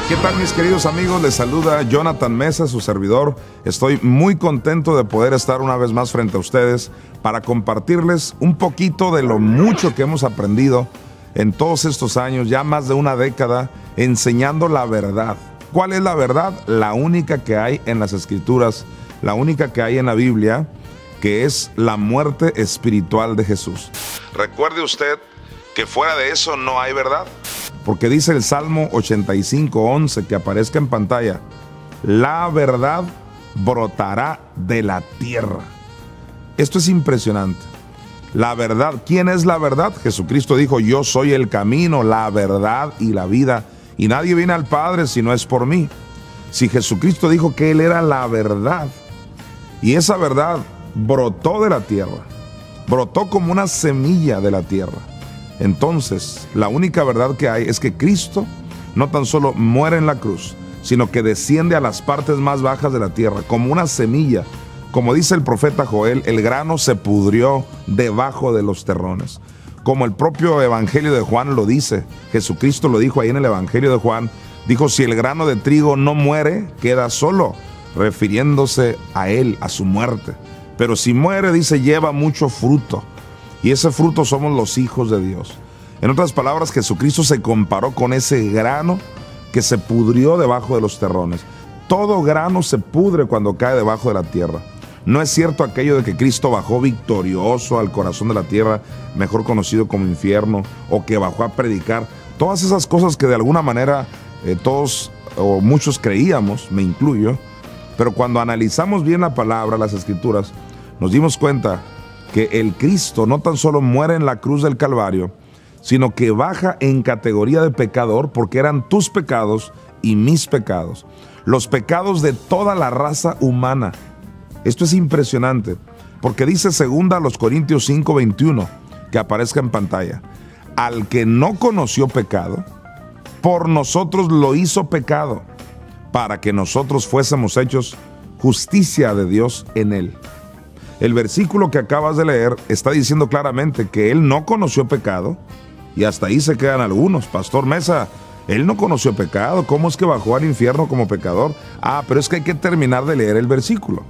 ¿Qué tal, mis queridos amigos? Les saluda Jonathan Mesa, su servidor. Estoy muy contento de poder estar una vez más frente a ustedes para compartirles un poquito de lo mucho que hemos aprendido en todos estos años, ya más de una década, enseñando la verdad. ¿Cuál es la verdad? La única que hay en las Escrituras, la única que hay en la Biblia, que es la muerte espiritual de Jesús. Recuerde usted que fuera de eso no hay verdad. Porque dice el Salmo 85:11, que aparezca en pantalla: la verdad brotará de la tierra. Esto es impresionante. La verdad, ¿quién es la verdad? Jesucristo dijo: yo soy el camino, la verdad y la vida, y nadie viene al Padre si no es por mí. Si Jesucristo dijo que Él era la verdad, y esa verdad brotó de la tierra, brotó como una semilla de la tierra, entonces, la única verdad que hay es que Cristo no tan solo muere en la cruz, sino que desciende a las partes más bajas de la tierra, como una semilla. Como dice el profeta Joel, el grano se pudrió debajo de los terrones. Como el propio Evangelio de Juan lo dice, Jesucristo lo dijo ahí en el Evangelio de Juan, dijo: si el grano de trigo no muere, queda solo, refiriéndose a él, a su muerte. Pero si muere, dice, lleva mucho fruto. Y ese fruto somos los hijos de Dios. En otras palabras, Jesucristo se comparó con ese grano que se pudrió debajo de los terrones. Todo grano se pudre cuando cae debajo de la tierra. No es cierto aquello de que Cristo bajó victorioso al corazón de la tierra, mejor conocido como infierno, o que bajó a predicar. Todas esas cosas que de alguna manera todos o muchos creíamos, me incluyo, pero cuando analizamos bien la palabra, las Escrituras, nos dimos cuenta que el Cristo no tan solo muere en la cruz del Calvario, sino que baja en categoría de pecador, porque eran tus pecados y mis pecados, los pecados de toda la raza humana. Esto es impresionante, porque dice 2 Corintios 5:21, que aparezca en pantalla: al que no conoció pecado, por nosotros lo hizo pecado, para que nosotros fuésemos hechos justicia de Dios en él. El versículo que acabas de leer está diciendo claramente que él no conoció pecado, y hasta ahí se quedan algunos. Pastor Mesa, él no conoció pecado, ¿cómo es que bajó al infierno como pecador? Pero es que hay que terminar de leer el versículo.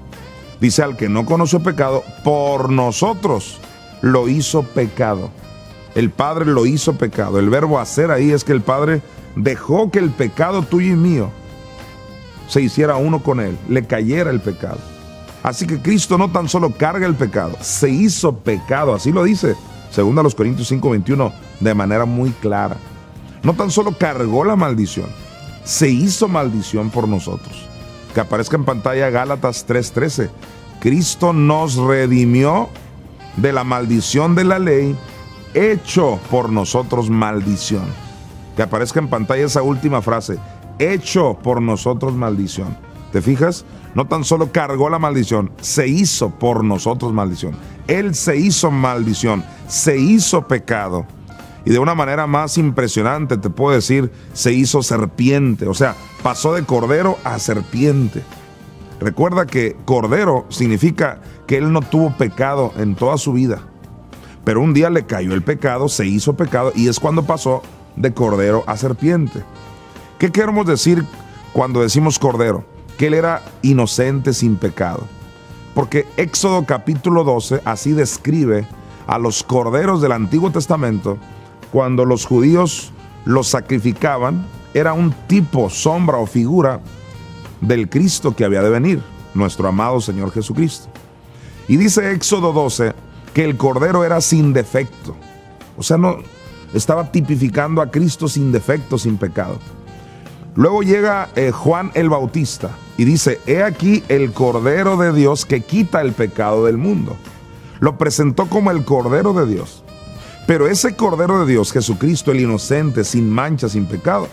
Dice: al que no conoció pecado, por nosotros lo hizo pecado. El Padre lo hizo pecado. El verbo hacer ahí es que el Padre dejó que el pecado tuyo y mío se hiciera uno con él, le cayera el pecado. Así que Cristo no tan solo carga el pecado, se hizo pecado, así lo dice 2 Corintios 5:21 de manera muy clara. No tan solo cargó la maldición, se hizo maldición por nosotros. Que aparezca en pantalla Gálatas 3:13. Cristo nos redimió de la maldición de la ley, hecho por nosotros maldición. Que aparezca en pantalla esa última frase: hecho por nosotros maldición. ¿Te fijas? No tan solo cargó la maldición, se hizo por nosotros maldición. Él se hizo maldición, se hizo pecado. Y de una manera más impresionante te puedo decir, se hizo serpiente. O sea, pasó de cordero a serpiente. Recuerda que cordero significa que él no tuvo pecado en toda su vida. Pero un día le cayó el pecado, se hizo pecado, y es cuando pasó de cordero a serpiente. ¿Qué queremos decir cuando decimos cordero? Que él era inocente, sin pecado. Porque Éxodo capítulo 12 así describe a los corderos del Antiguo Testamento. Cuando los judíos los sacrificaban, era un tipo, sombra o figura del Cristo que había de venir, nuestro amado Señor Jesucristo. Y dice Éxodo 12 que el cordero era sin defecto. O sea, no estaba tipificando a Cristo sin defecto, sin pecado. Luego llega Juan el Bautista y dice: he aquí el Cordero de Dios que quita el pecado del mundo. Lo presentó como el Cordero de Dios. Pero ese Cordero de Dios, Jesucristo, el inocente, sin mancha, sin pecado,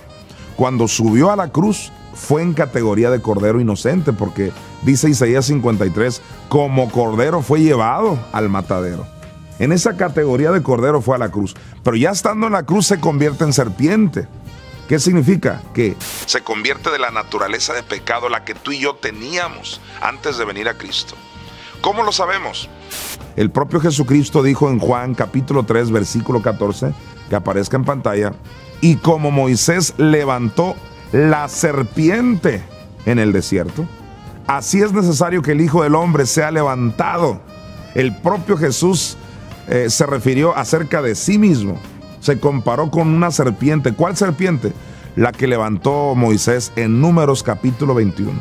cuando subió a la cruz, fue en categoría de Cordero inocente, porque dice Isaías 53, como Cordero fue llevado al matadero. En esa categoría de Cordero fue a la cruz. Pero ya estando en la cruz se convierte en serpiente. ¿Qué significa? Que se convierte de la naturaleza de pecado, la que tú y yo teníamos antes de venir a Cristo. ¿Cómo lo sabemos? El propio Jesucristo dijo en Juan capítulo 3, versículo 14, que aparezca en pantalla: y como Moisés levantó la serpiente en el desierto, así es necesario que el Hijo del Hombre sea levantado. El propio Jesús se refirió acerca de sí mismo. Se comparó con una serpiente. ¿Cuál serpiente? La que levantó Moisés en Números capítulo 21.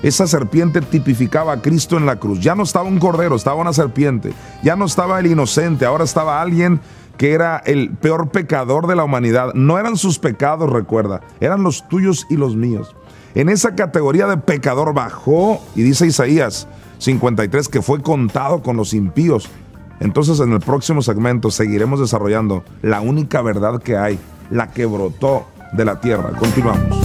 Esa serpiente tipificaba a Cristo en la cruz. Ya no estaba un cordero, estaba una serpiente. Ya no estaba el inocente, ahora estaba alguien que era el peor pecador de la humanidad. No eran sus pecados, recuerda, eran los tuyos y los míos. En esa categoría de pecador bajó, y dice Isaías 53 que fue contado con los impíos. Entonces, en el próximo segmento seguiremos desarrollando la única verdad que hay, la que brotó de la tierra. Continuamos.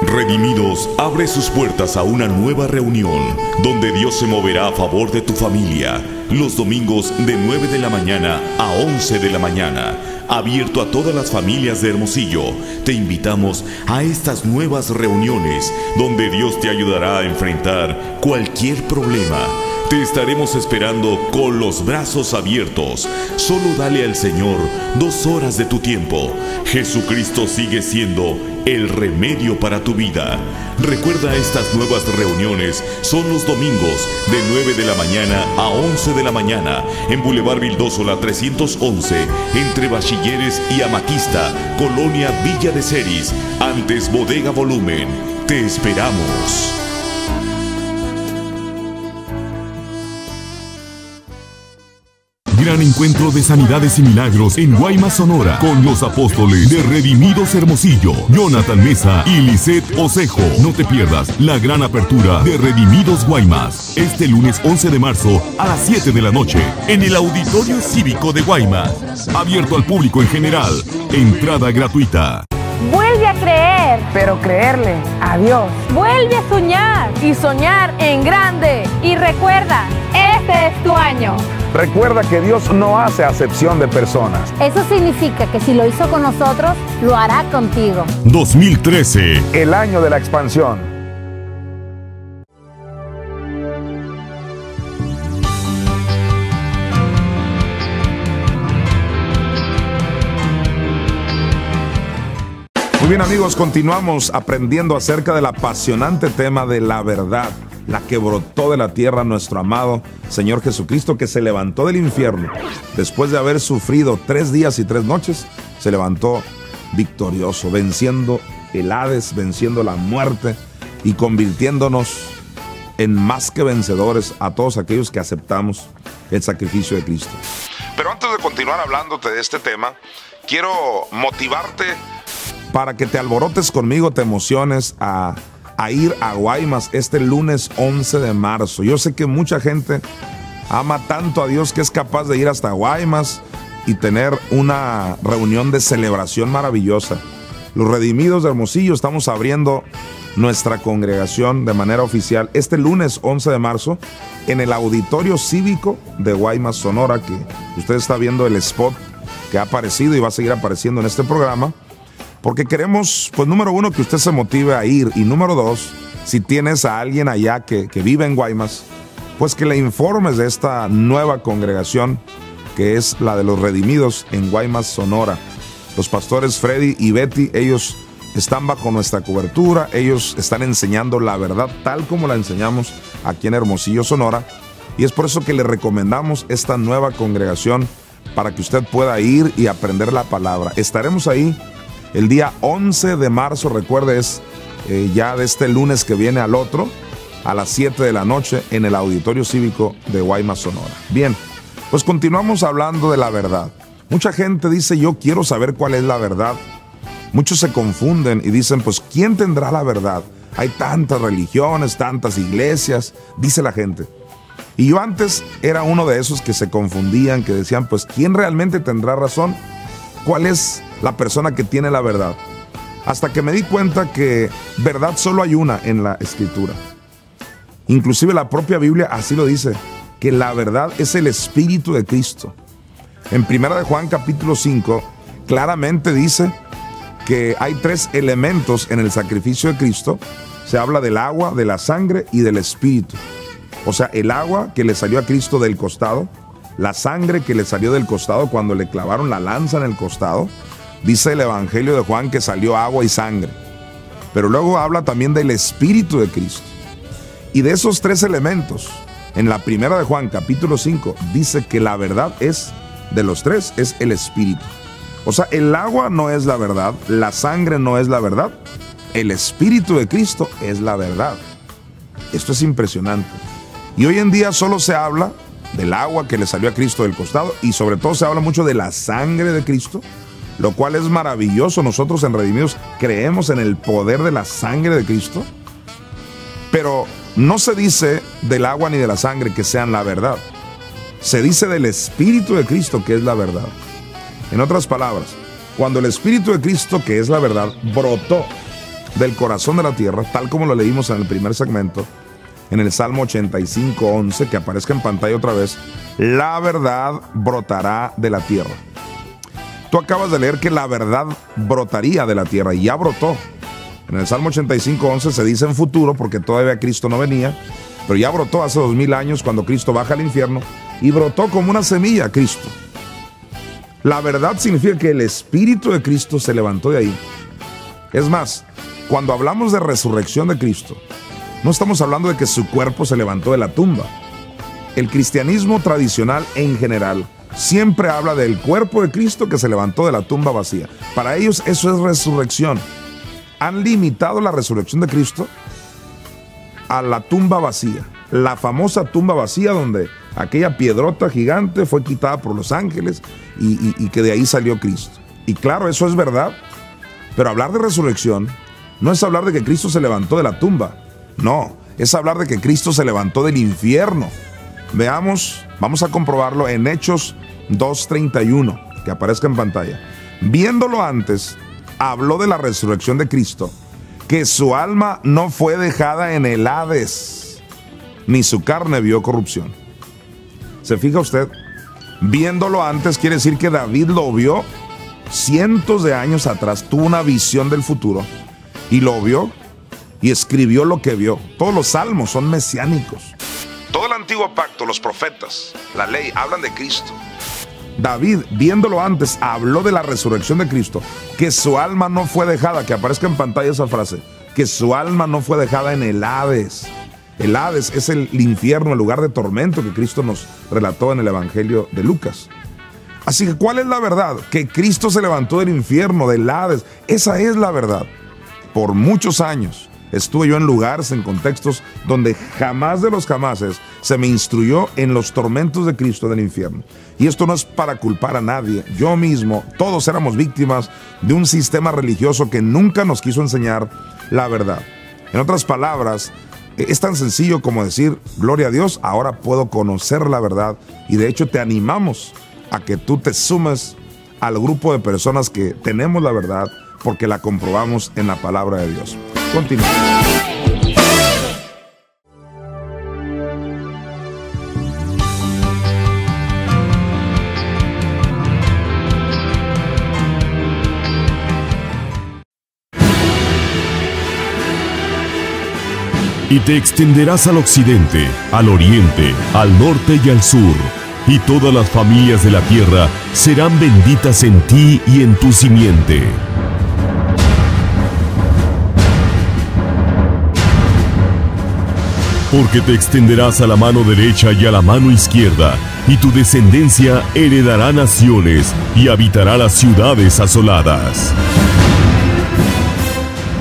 Redimidos abre sus puertas a una nueva reunión donde Dios se moverá a favor de tu familia los domingos de 9 de la mañana a 11 de la mañana. Abierto a todas las familias de Hermosillo, te invitamos a estas nuevas reuniones donde Dios te ayudará a enfrentar cualquier problema. Te estaremos esperando con los brazos abiertos. Solo dale al Señor 2 horas de tu tiempo. Jesucristo sigue siendo el remedio para tu vida. Recuerda, estas nuevas reuniones son los domingos de 9 de la mañana a 11 de la mañana en Boulevard Vildósola 311, entre Bachilleres y Amatista, Colonia Villa de Ceris, antes Bodega Volumen. Te esperamos. Gran encuentro de sanidades y milagros en Guaymas, Sonora, con los apóstoles de Redimidos Hermosillo, Jonathan Mesa y Lisette Osejo. No te pierdas la gran apertura de Redimidos Guaymas, este lunes 11 de marzo a las 7 de la noche, en el Auditorio Cívico de Guaymas. Abierto al público en general, entrada gratuita. Vuelve a creer, pero creerle a Dios. Vuelve a soñar y soñar en grande. Y recuerda, este es tu año. Recuerda que Dios no hace acepción de personas. Eso significa que si lo hizo con nosotros, lo hará contigo. 2013, el año de la expansión. Muy bien, amigos, continuamos aprendiendo acerca del apasionante tema de la verdad, la que brotó de la tierra, nuestro amado Señor Jesucristo, que se levantó del infierno. Después de haber sufrido 3 días y 3 noches, se levantó victorioso, venciendo el Hades, venciendo la muerte y convirtiéndonos en más que vencedores a todos aquellos que aceptamos el sacrificio de Cristo. Pero antes de continuar hablándote de este tema, quiero motivarte para que te alborotes conmigo, te emociones a ir a Guaymas este lunes 11 de marzo. Yo sé que mucha gente ama tanto a Dios que es capaz de ir hasta Guaymas y tener una reunión de celebración maravillosa. Los Redimidos de Hermosillo estamos abriendo nuestra congregación de manera oficial este lunes 11 de marzo en el Auditorio Cívico de Guaymas, Sonora, que usted está viendo el spot que ha aparecido y va a seguir apareciendo en este programa, porque queremos, pues número uno, que usted se motive a ir, y número dos, si tienes a alguien allá que vive en Guaymas, pues que le informes de esta nueva congregación que es la de los Redimidos en Guaymas, Sonora. Los pastores Freddy y Betty, ellos están bajo nuestra cobertura, ellos están enseñando la verdad tal como la enseñamos aquí en Hermosillo, Sonora, y es por eso que le recomendamos esta nueva congregación para que usted pueda ir y aprender la palabra. Estaremos ahí el día 11 de marzo, recuerde, es ya de este lunes que viene al otro, a las 7 de la noche en el Auditorio Cívico de Guaymas, Sonora. Bien, pues continuamos hablando de la verdad. Mucha gente dice, yo quiero saber cuál es la verdad. Muchos se confunden y dicen, pues, ¿quién tendrá la verdad? Hay tantas religiones, tantas iglesias, dice la gente. Y yo antes era uno de esos que se confundían, que decían, pues, ¿quién realmente tendrá razón? ¿Cuál es la persona que tiene la verdad? Hasta que me di cuenta que verdad solo hay una en la Escritura. Inclusive la propia Biblia así lo dice, que la verdad es el Espíritu de Cristo. En 1 de Juan capítulo 5, claramente dice que hay 3 elementos en el sacrificio de Cristo. Se habla del agua, de la sangre y del Espíritu. O sea, el agua que le salió a Cristo del costado, la sangre que le salió del costado cuando le clavaron la lanza en el costado. Dice el Evangelio de Juan que salió agua y sangre. Pero luego habla también del Espíritu de Cristo. Y de esos 3 elementos, en la 1 de Juan capítulo 5, dice que la verdad es, de los 3, es el Espíritu. O sea, el agua no es la verdad, la sangre no es la verdad, el Espíritu de Cristo es la verdad. Esto es impresionante. Y hoy en día solo se habla del agua que le salió a Cristo del costado, y sobre todo se habla mucho de la sangre de Cristo, lo cual es maravilloso. Nosotros en Redimidos creemos en el poder de la sangre de Cristo, pero no se dice del agua ni de la sangre que sean la verdad. Se dice del Espíritu de Cristo que es la verdad. En otras palabras, cuando el Espíritu de Cristo, que es la verdad, brotó del corazón de la tierra, tal como lo leímos en el primer segmento, en el Salmo 85:11, que aparezca en pantalla otra vez, la verdad brotará de la tierra. Tú acabas de leer que la verdad brotaría de la tierra, y ya brotó. En el Salmo 85:11 se dice en futuro, porque todavía Cristo no venía, pero ya brotó hace 2000 años cuando Cristo baja al infierno, y brotó como una semilla Cristo. La verdad significa que el Espíritu de Cristo se levantó de ahí. Es más, cuando hablamos de resurrección de Cristo, no estamos hablando de que su cuerpo se levantó de la tumba. El cristianismo tradicional en general siempre habla del cuerpo de Cristo que se levantó de la tumba vacía. Para ellos eso es resurrección. Han limitado la resurrección de Cristo a la tumba vacía. La famosa tumba vacía donde aquella piedrota gigante fue quitada por los ángeles y que de ahí salió Cristo. Y claro, eso es verdad, pero hablar de resurrección no es hablar de que Cristo se levantó de la tumba. No, es hablar de que Cristo se levantó del infierno. Veamos, vamos a comprobarlo en Hechos 2:31, que aparezca en pantalla. Viéndolo antes, habló de la resurrección de Cristo, que su alma no fue dejada en el Hades, ni su carne vio corrupción. ¿Se fija usted? Viéndolo antes quiere decir que David lo vio cientos de años atrás, tuvo una visión del futuro y lo vio y escribió lo que vio. Todos los salmos son mesiánicos. Todo el antiguo pacto, los profetas, la ley, hablan de Cristo. David, viéndolo antes, habló de la resurrección de Cristo, que su alma no fue dejada, que aparezca en pantalla esa frase, que su alma no fue dejada en el Hades. El Hades es el infierno, el lugar de tormento que Cristo nos relató en el Evangelio de Lucas. Así que, ¿cuál es la verdad? Que Cristo se levantó del infierno, del Hades. Esa es la verdad. Por muchos años estuve yo en lugares, en contextos donde jamás de los jamases se me instruyó en los tormentos de Cristo del infierno. Y esto no es para culpar a nadie. Yo mismo, todos éramos víctimas de un sistema religioso que nunca nos quiso enseñar la verdad. En otras palabras, es tan sencillo como decir, gloria a Dios, ahora puedo conocer la verdad. Y de hecho te animamos a que tú te sumes al grupo de personas que tenemos la verdad porque la comprobamos en la palabra de Dios. Continuamos. y te extenderás al occidente, al oriente, al norte y al sur, y todas las familias de la tierra serán benditas en ti y en tu simiente. Porque te extenderás a la mano derecha y a la mano izquierda, y tu descendencia heredará naciones y habitará las ciudades asoladas.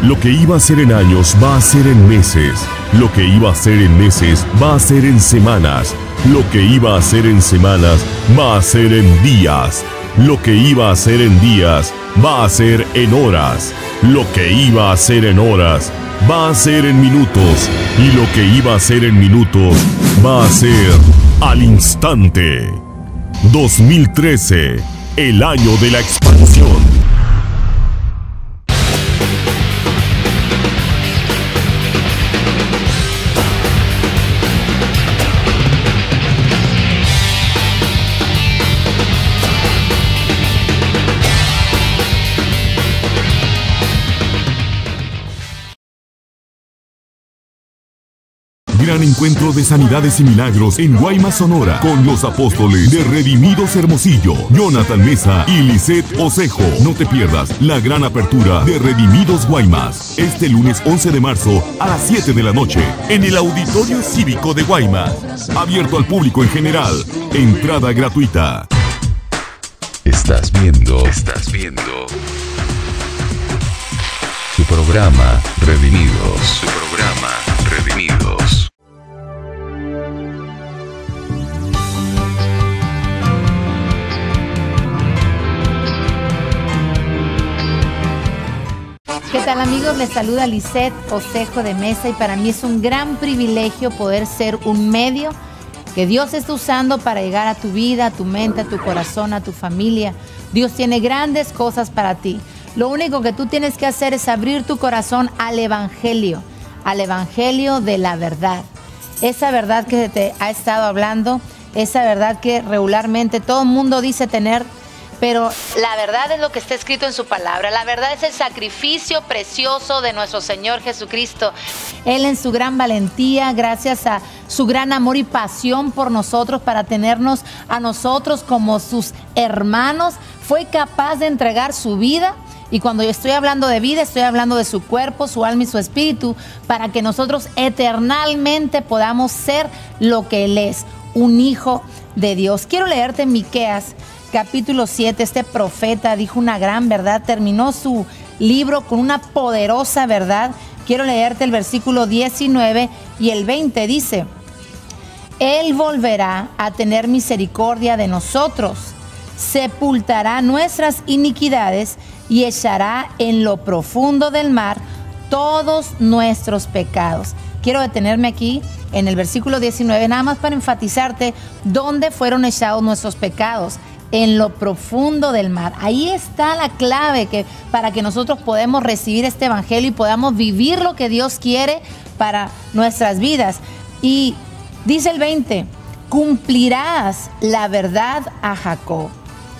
Lo que iba a ser en años va a ser en meses. Lo que iba a ser en meses va a ser en semanas. Lo que iba a ser en semanas va a ser en días. Lo que iba a ser en días va a ser en horas. Lo que iba a ser en horas va a ser en minutos. Y lo que iba a ser en minutos va a ser al instante. 2013, el año de la expansión. Gran encuentro de sanidades y milagros en Guaymas, Sonora, con los apóstoles de Redimidos Hermosillo, Jonathan Mesa y Lisette Osejo. No te pierdas la gran apertura de Redimidos Guaymas, este lunes 11 de marzo a las 7 de la noche, en el Auditorio Cívico de Guaymas. Abierto al público en general, entrada gratuita. Estás viendo su programa Redimidos. ¿Qué tal, amigos? Les saluda Lisette Osejo de Mesa, y para mí es un gran privilegio poder ser un medio que Dios está usando para llegar a tu vida, a tu mente, a tu corazón, a tu familia. Dios tiene grandes cosas para ti. Lo único que tú tienes que hacer es abrir tu corazón al Evangelio de la verdad. Esa verdad que te ha estado hablando, esa verdad que regularmente todo el mundo dice tener, pero la verdad es lo que está escrito en su palabra. La verdad es el sacrificio precioso de nuestro Señor Jesucristo. Él, en su gran valentía, gracias a su gran amor y pasión por nosotros, para tenernos a nosotros como sus hermanos, fue capaz de entregar su vida. Y cuando yo estoy hablando de vida, estoy hablando de su cuerpo, su alma y su espíritu, para que nosotros eternamente podamos ser lo que Él es, un hijo de Dios. Quiero leerte Miqueas capítulo 7. Este profeta dijo una gran verdad, terminó su libro con una poderosa verdad. Quiero leerte el versículo 19 y el 20. Dice: Él volverá a tener misericordia de nosotros, sepultará nuestras iniquidades y echará en lo profundo del mar todos nuestros pecados. Quiero detenerme aquí en el versículo 19, nada más para enfatizarte dónde fueron echados nuestros pecados. En lo profundo del mar. Ahí está la clave para que nosotros podamos recibir este evangelio y podamos vivir lo que Dios quiere para nuestras vidas. Y dice el 20, cumplirás la verdad a Jacob.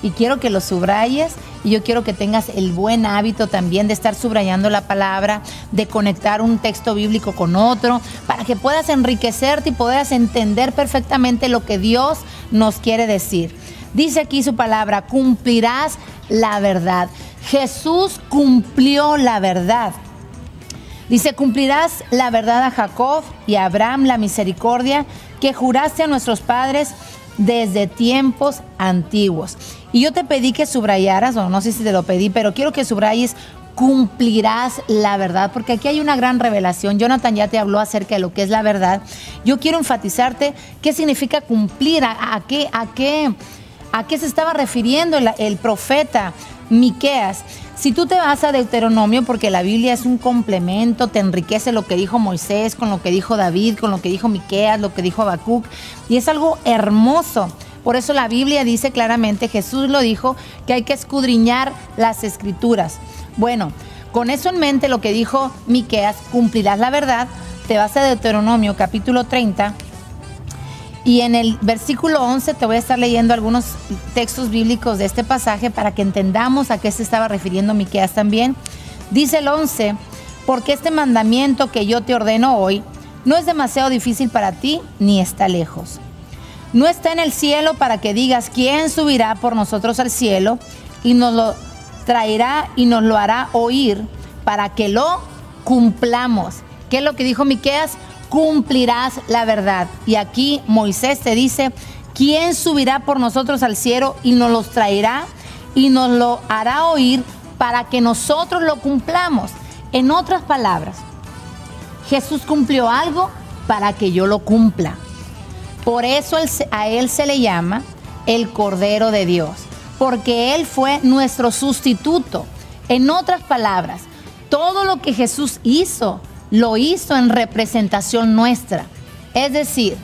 Y quiero que lo subrayes, y yo quiero que tengas el buen hábito también de estar subrayando la palabra, de conectar un texto bíblico con otro, para que puedas enriquecerte y puedas entender perfectamente lo que Dios nos quiere decir. Dice aquí su palabra, cumplirás la verdad. Jesús cumplió la verdad. Dice, cumplirás la verdad a Jacob y a Abraham la misericordia que juraste a nuestros padres desde tiempos antiguos. Y yo te pedí que subrayaras, o no sé si te lo pedí, pero quiero que subrayes, cumplirás la verdad, porque aquí hay una gran revelación. Jonathan ya te habló acerca de lo que es la verdad. Yo quiero enfatizarte qué significa cumplir, a qué se estaba refiriendo el profeta Miqueas. Si tú te vas a Deuteronomio, porque la Biblia es un complemento, te enriquece lo que dijo Moisés, con lo que dijo David, con lo que dijo Miqueas, lo que dijo Habacuc, y es algo hermoso. Por eso la Biblia dice claramente, Jesús lo dijo, que hay que escudriñar las escrituras. Bueno, con eso en mente, lo que dijo Miqueas, cumplirás la verdad. Te vas a Deuteronomio capítulo 30, y en el versículo 11 te voy a estar leyendo algunos textos bíblicos de este pasaje para que entendamos a qué se estaba refiriendo Miqueas también. Dice el 11, porque este mandamiento que yo te ordeno hoy no es demasiado difícil para ti, ni está lejos. No está en el cielo para que digas, ¿quién subirá por nosotros al cielo? Y nos lo traerá y nos lo hará oír para que lo cumplamos. ¿Qué es lo que dijo Miqueas? Cumplirás la verdad. Y aquí Moisés te dice, ¿quién subirá por nosotros al cielo y nos los traerá y nos lo hará oír para que nosotros lo cumplamos? En otras palabras, Jesús cumplió algo para que yo lo cumpla. Por eso a Él se le llama el Cordero de Dios, porque Él fue nuestro sustituto. En otras palabras, todo lo que Jesús hizo, lo hizo en representación nuestra. Es decir,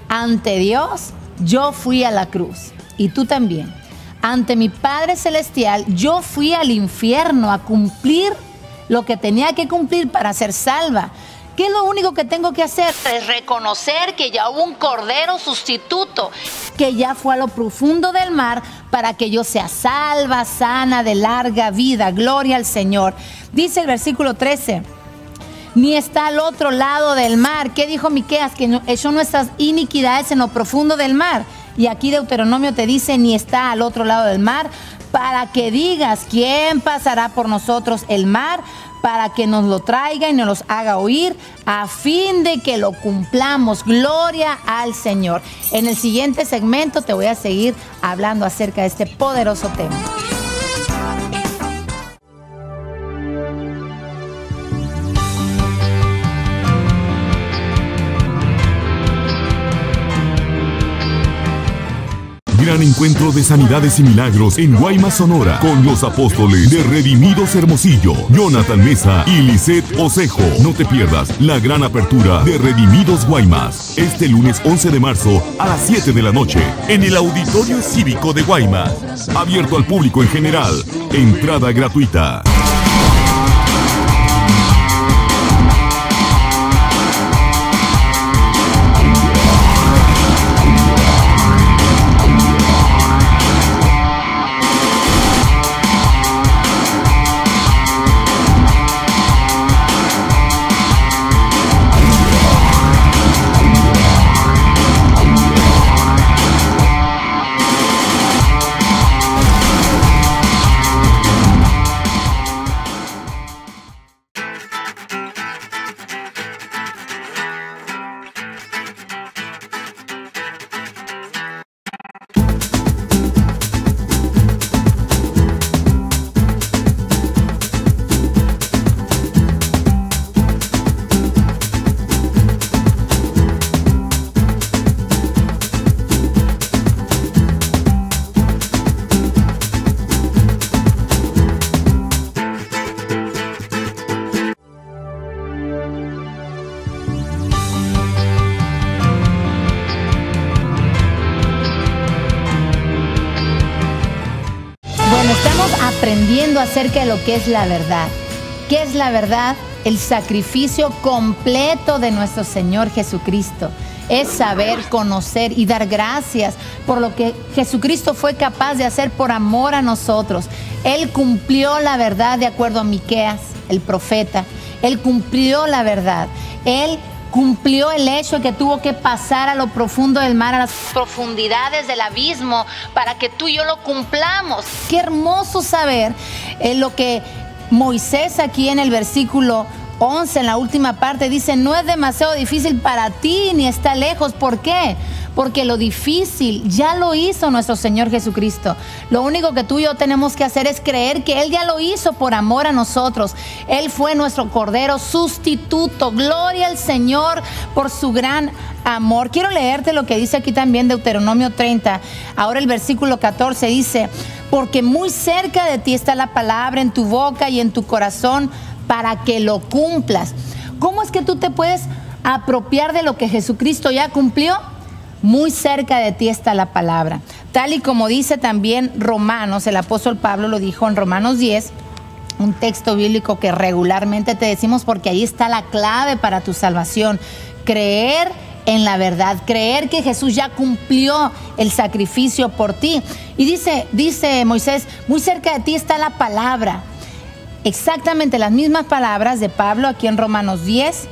ante Dios, yo fui a la cruz, y tú también. Ante mi Padre Celestial, yo fui al infierno a cumplir lo que tenía que cumplir para ser salva. ¿Qué es lo único que tengo que hacer? Es reconocer que ya hubo un cordero sustituto, que ya fue a lo profundo del mar para que yo sea salva, sana, de larga vida. Gloria al Señor. Dice el versículo 13, ni está al otro lado del mar. ¿Qué dijo Miqueas? Que echó nuestras iniquidades en lo profundo del mar. Y aquí Deuteronomio te dice, ni está al otro lado del mar, para que digas, ¿quién pasará por nosotros el mar? Para que nos lo traiga y nos los haga oír, a fin de que lo cumplamos. Gloria al Señor. En el siguiente segmento te voy a seguir hablando acerca de este poderoso tema. Gran encuentro de sanidades y milagros en Guaymas, Sonora, con los apóstoles de Redimidos Hermosillo, Jonathan Mesa y Lisette Osejo. No te pierdas la gran apertura de Redimidos Guaymas, este lunes 11 de marzo a las 7 de la noche, en el Auditorio Cívico de Guaymas. Abierto al público en general, entrada gratuita. Aprendiendo acerca de lo que es la verdad. ¿Qué es la verdad? El sacrificio completo de nuestro Señor Jesucristo. Es saber, conocer y dar gracias por lo que Jesucristo fue capaz de hacer por amor a nosotros. Él cumplió la verdad de acuerdo a Miqueas, el profeta. Él cumplió la verdad. Él cumplió el hecho de que tuvo que pasar a lo profundo del mar, a las profundidades del abismo, para que tú y yo lo cumplamos. Qué hermoso saber lo que Moisés aquí en el versículo 11, en la última parte, dice, no es demasiado difícil para ti ni está lejos. ¿Por qué? Porque lo difícil ya lo hizo nuestro Señor Jesucristo. Lo único que tú y yo tenemos que hacer es creer que Él ya lo hizo por amor a nosotros. Él fue nuestro Cordero sustituto. Gloria al Señor por su gran amor. Quiero leerte lo que dice aquí también Deuteronomio 30. Ahora el versículo 14 dice, porque muy cerca de ti está la palabra en tu boca y en tu corazón para que lo cumplas. ¿Cómo es que tú te puedes apropiar de lo que Jesucristo ya cumplió? Muy cerca de ti está la palabra. Tal y como dice también Romanos, el apóstol Pablo lo dijo en Romanos 10, un texto bíblico que regularmente te decimos porque ahí está la clave para tu salvación. Creer en la verdad, creer que Jesús ya cumplió el sacrificio por ti. Y dice Moisés, muy cerca de ti está la palabra. Exactamente las mismas palabras de Pablo aquí en Romanos 10,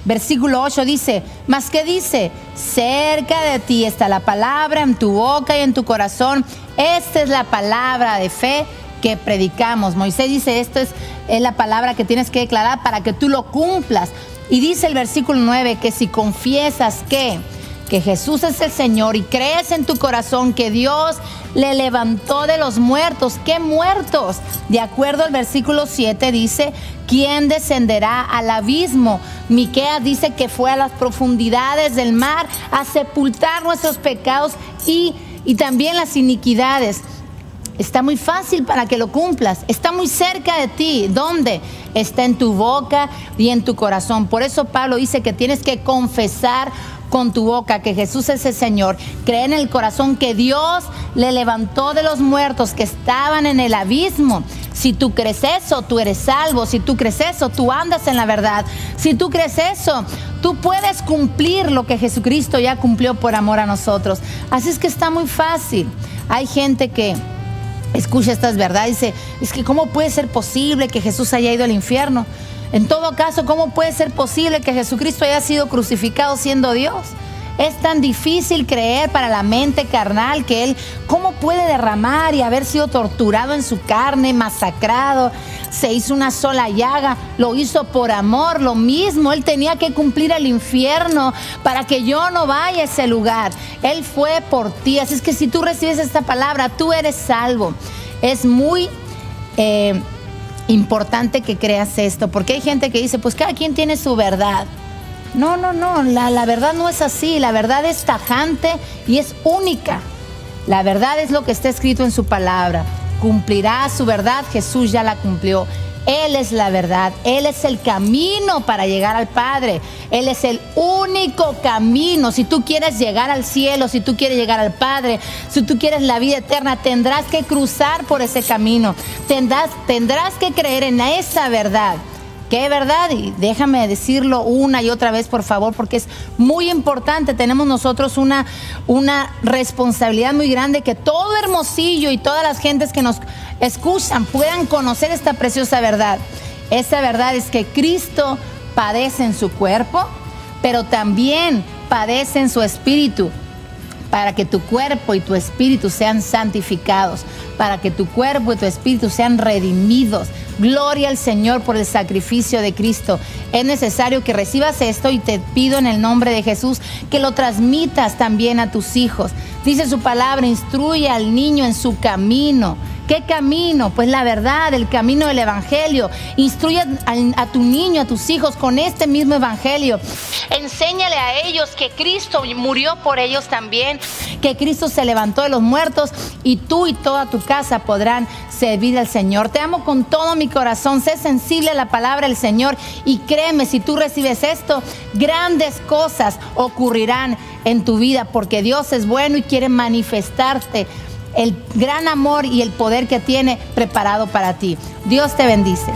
Versículo 8 dice, ¿mas qué dice? Cerca de ti está la palabra, en tu boca y en tu corazón. Esta es la palabra de fe que predicamos. Moisés dice, esto es la palabra que tienes que declarar para que tú lo cumplas. Y dice el versículo 9 que si confiesas que Jesús es el Señor y crees en tu corazón que Dios le levantó de los muertos. ¿Qué muertos? De acuerdo al versículo 7 dice, ¿quién descenderá al abismo? Miqueas dice que fue a las profundidades del mar a sepultar nuestros pecados y también las iniquidades. Está muy fácil para que lo cumplas. Está muy cerca de ti. ¿Dónde? Está en tu boca y en tu corazón. Por eso Pablo dice que tienes que confesar con tu boca que Jesús es el Señor, cree en el corazón que Dios le levantó de los muertos que estaban en el abismo. Si tú crees eso, tú eres salvo. Si tú crees eso, tú andas en la verdad. Si tú crees eso, tú puedes cumplir lo que Jesucristo ya cumplió por amor a nosotros. Así es que está muy fácil. Hay gente que escucha estas verdades y dice, es que ¿cómo puede ser posible que Jesús haya ido al infierno? En todo caso, ¿cómo puede ser posible que Jesucristo haya sido crucificado siendo Dios? Es tan difícil creer para la mente carnal que Él, ¿cómo puede derramar y haber sido torturado en su carne, masacrado? Se hizo una sola llaga, lo hizo por amor, lo mismo. Él tenía que cumplir el infierno para que yo no vaya a ese lugar. Él fue por ti. Así es que si tú recibes esta palabra, tú eres salvo. Es muy importante que creas esto, porque hay gente que dice, pues cada quien tiene su verdad. No, la verdad no es así. La verdad es tajante y es única. La verdad es lo que está escrito en su palabra. Cumplirá su verdad, Jesús ya la cumplió. Él es la verdad, Él es el camino para llegar al Padre. Él es el único camino. Si tú quieres llegar al cielo, si tú quieres llegar al Padre, si tú quieres la vida eterna, tendrás que cruzar por ese camino. Tendrás que creer en esa verdad. ¿Qué verdad? Y déjame decirlo una y otra vez, por favor, porque es muy importante. Tenemos nosotros una responsabilidad muy grande, que todo Hermosillo y todas las gentes que nos escuchan puedan conocer esta preciosa verdad. Esa verdad es que Cristo padece en su cuerpo, pero también padece en su espíritu, para que tu cuerpo y tu espíritu sean santificados, para que tu cuerpo y tu espíritu sean redimidos. Gloria al Señor por el sacrificio de Cristo. Es necesario que recibas esto y te pido en el nombre de Jesús que lo transmitas también a tus hijos. Dice su palabra, instruye al niño en su camino. ¿Qué camino? Pues la verdad, el camino del evangelio. Instruye a tu niño, a tus hijos con este mismo evangelio. Enséñale a ellos que Cristo murió por ellos también, que Cristo se levantó de los muertos y tú y toda tu casa podrán servir al Señor. Te amo con todo mi corazón. Sé sensible a la palabra del Señor y créeme, si tú recibes esto, grandes cosas ocurrirán en tu vida, porque Dios es bueno y quiere manifestarte el gran amor y el poder que tiene preparado para ti. Dios te bendice.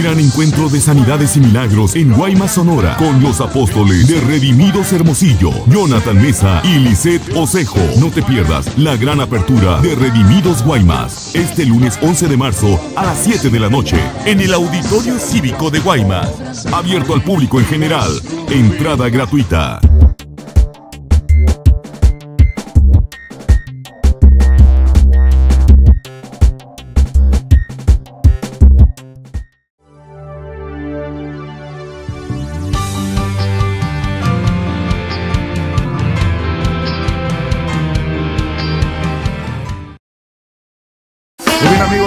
Gran encuentro de sanidades y milagros en Guaymas, Sonora, con los apóstoles de Redimidos Hermosillo, Jonathan Mesa y Lisette Osejo. No te pierdas la gran apertura de Redimidos Guaymas, este lunes 11 de marzo a las 7 de la noche, en el Auditorio Cívico de Guaymas. Abierto al público en general, entrada gratuita.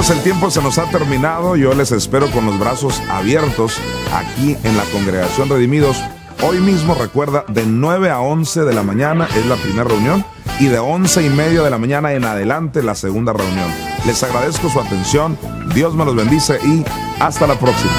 El tiempo se nos ha terminado. Yo les espero con los brazos abiertos aquí en la Congregación Redimidos. Hoy mismo, recuerda, de 9 a 11 de la mañana es la primera reunión y de 11:30 de la mañana en adelante la segunda reunión. Les agradezco su atención. Dios me los bendice y hasta la próxima.